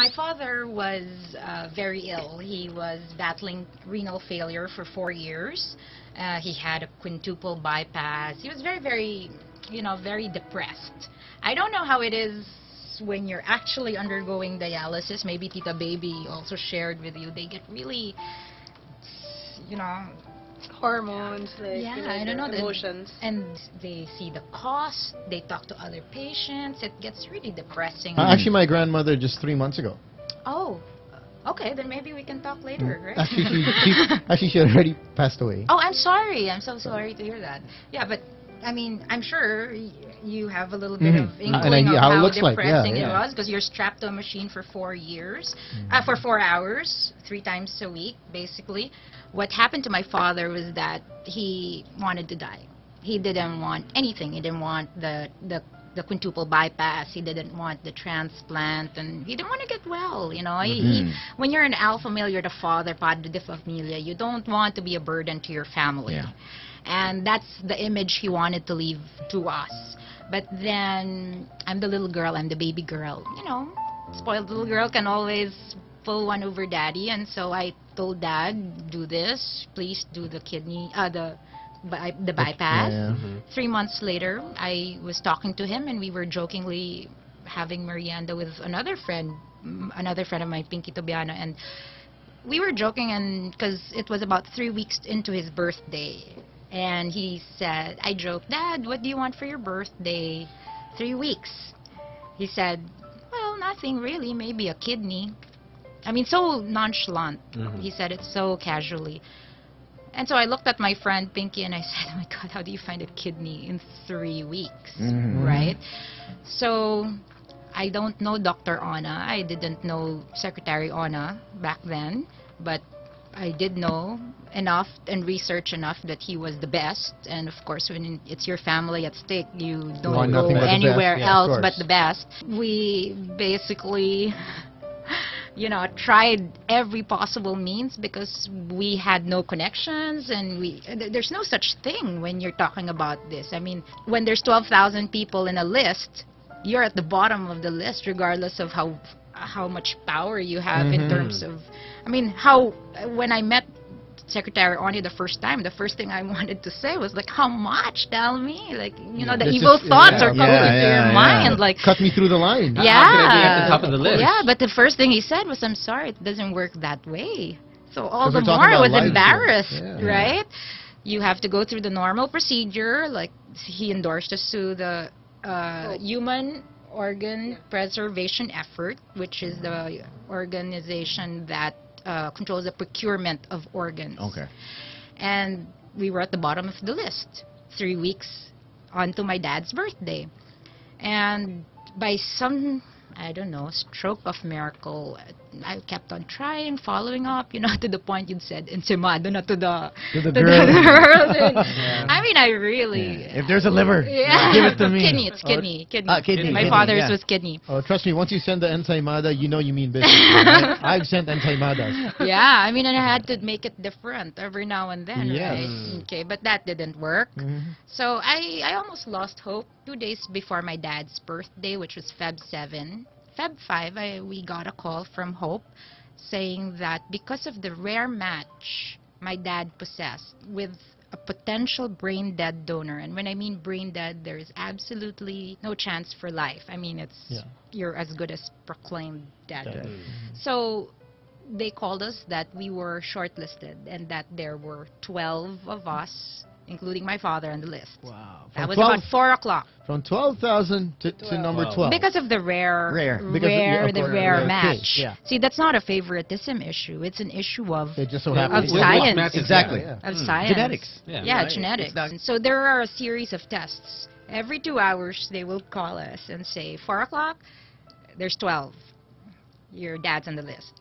My father was very ill. He was battling renal failure for 4 years. He had a quintuple bypass. He was very, very, very depressed. I don't know how it is when you're actually undergoing dialysis. Maybe Tita Baby also shared with you. They get really, hormones, I don't know, emotions. And they see the cost. They talk to other patients. It gets really depressing. Actually, my grandmother just 3 months ago. Oh, okay. Then maybe we can talk later, right? Actually, she already passed away. Oh, I'm sorry. I'm so sorry to hear that. Yeah, but I mean, I'm sure you have a little bit of inkling of how depressing it was, because you're strapped to a machine for 4 years, for 4 hours, 3 times a week, basically. What happened to my father was that he wanted to die. He didn't want anything. He didn't want the quintuple bypass. He didn't want the transplant, and he didn't want to get well. When you're an alpha male, you're the father, padre de familia. You don't want to be a burden to your family. Yeah. And that's the image he wanted to leave to us. But then I'm the little girl, I'm the baby girl. Spoiled little girl can always pull one over daddy. And so I told dad, do this, please do the kidney, the bypass. Yeah. 3 months later, I was talking to him, and we were jokingly having merienda with another friend of mine, Pinky Tobiano. And we were joking, and because it was about 3 weeks into his birthday. And he said, I joked, Dad, what do you want for your birthday? 3 weeks. He said, well, nothing really, maybe a kidney. I mean, so nonchalant. He said it so casually. And so I looked at my friend Pinky and I said, oh my God, how do you find a kidney in 3 weeks, right? So I don't know Dr. Ona. I didn't know Secretary Ona back then, but I did know enough and research enough that he was the best. And of course, when it's your family at stake, you don't go anywhere else but the best. We basically, tried every possible means, because we had no connections, and there's no such thing when you're talking about this. I mean, when there's 12,000 people in a list, you're at the bottom of the list, regardless of how much power you have in terms of, when I met Secretary Oni the first time, the first thing I wanted to say was like, how much? Tell me. Like, the evil thoughts are coming into your mind. Like, cut me through the line. How can I be at the top of the list? Yeah, but the first thing he said was, I'm sorry, it doesn't work that way. So all the more I was embarrassed, right? You have to go through the normal procedure. Like, he endorsed us to the Human Organ Preservation Effort, which is the organization that controls the procurement of organs. Okay. And we were at the bottom of the list, 3 weeks onto my dad's birthday. And by some, I don't know, stroke of miracle, I kept on trying, following up, to the point you'd said, encimado na to the girl. I mean, I really... If there's a liver, give it to me. It's kidney. My father's was kidney. Oh, trust me, once you send the ensaymada, you mean business. Right? I've sent ensaymadas. Yeah, I mean, and I had to make it different every now and then, right? Okay, but that didn't work. So I almost lost hope. 2 days before my dad's birthday, which was Feb 7, Feb 5, we got a call from Hope saying that because of the rare match my dad possessed with a potential brain-dead donor, and when I mean brain-dead, there is absolutely no chance for life. I mean, you're as good as proclaimed dead. So they called us that we were shortlisted and that there were 12 of us, including my father, on the list. Wow. That was about 4 o'clock. From 12,000 to number 12. Because of the rare match. See, that's not a favoritism issue. It's an issue of science. Exactly. Of science. Genetics. Genetics. And so there are a series of tests. Every 2 hours, they will call us and say, 4 o'clock, there's 12. Your dad's on the list.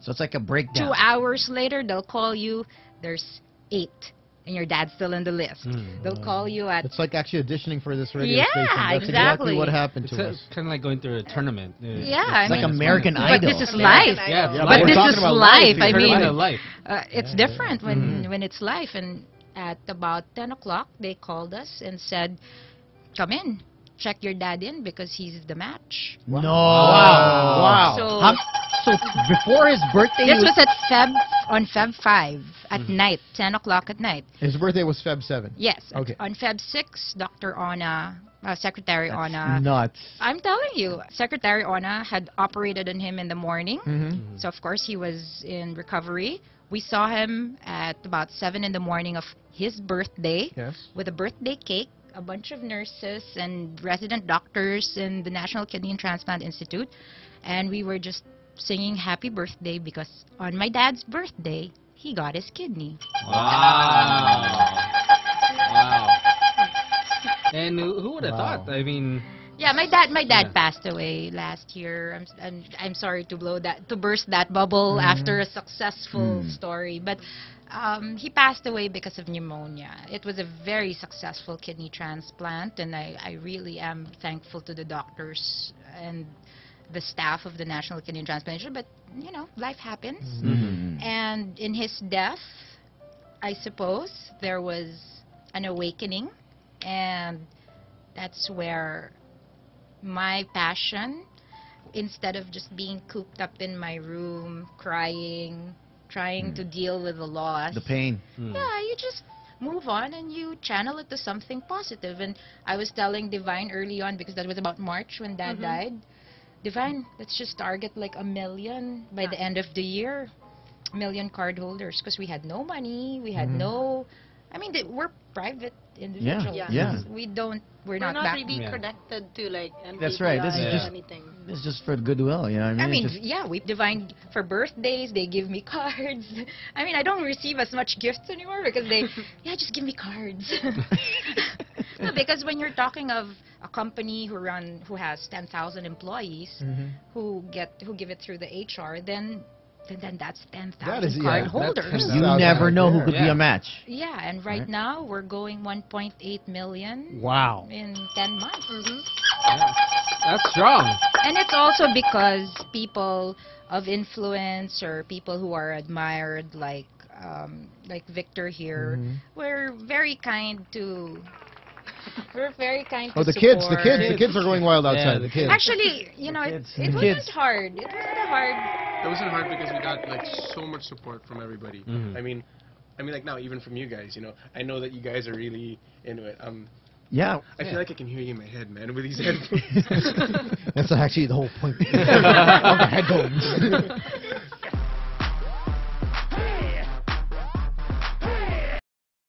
So it's like a breakdown. 2 hours later, they'll call you, there's 8. And your dad's still in the list. They'll call you at... It's like actually auditioning for this radio station. That's exactly what happened to us. Kind of like going through a tournament. It's like American Idol. But this is life. But this is life. I mean, it's different when it's life. And at about 10 o'clock, they called us and said, come in. Check your dad in because he's the match. No. Wow. So So before his birthday, This was at on Feb 5 at night, 10 o'clock at night. His birthday was Feb 7. Yes. Okay. On Feb 6, Dr. Ona, Secretary Ona. nuts. I'm telling you, Secretary Ona had operated on him in the morning. So, of course, he was in recovery. We saw him at about 7 in the morning of his birthday with a birthday cake, a bunch of nurses and resident doctors in the National Kidney and Transplant Institute. And we were just singing happy birthday because on my dad's birthday, he got his kidney. Wow. Wow. And who would have thought? I mean... Yeah, my dad passed away last year. I'm sorry to burst that bubble after a successful story, but he passed away because of pneumonia. It was a very successful kidney transplant, and I really am thankful to the doctors and the staff of the National Kidney and Transplantation. But you know, life happens, and in his death, I suppose there was an awakening, and that's where my passion, instead of just being cooped up in my room, crying, trying to deal with the loss. The pain. Yeah, you just move on and you channel it to something positive. And I was telling Divine early on, because that was about March when Dad died, Divine, let's just target like 1 million by the end of the year. 1 million card holders, because we had no money, we had no... I mean, we're private individuals. We're not really connected to like MPPI. That's right. This is just anything. This is just for goodwill. You know what I mean? We've divined for birthdays. They give me cards. I mean, I don't receive as much gifts anymore because they, just give me cards. No, because when you're talking of a company who has 10,000 employees who give it through the HR, then that's 10,000 card holders. You never know who could be a match. Yeah, and right now we're going 1.8 million. Wow. In 10 months. That's strong. And it's also because people of influence or people who are admired, like Victor here, were very kind to. We're very kind to the support. The kids are going wild outside. The kids. Actually, you know, it wasn't hard. It wasn't hard. It wasn't hard because we got like so much support from everybody. I mean, like now even from you guys. You know, I know that you guys are really into it. Yeah. I feel like I can hear you in my head, man, with these headphones. That's actually the whole point of the headphones.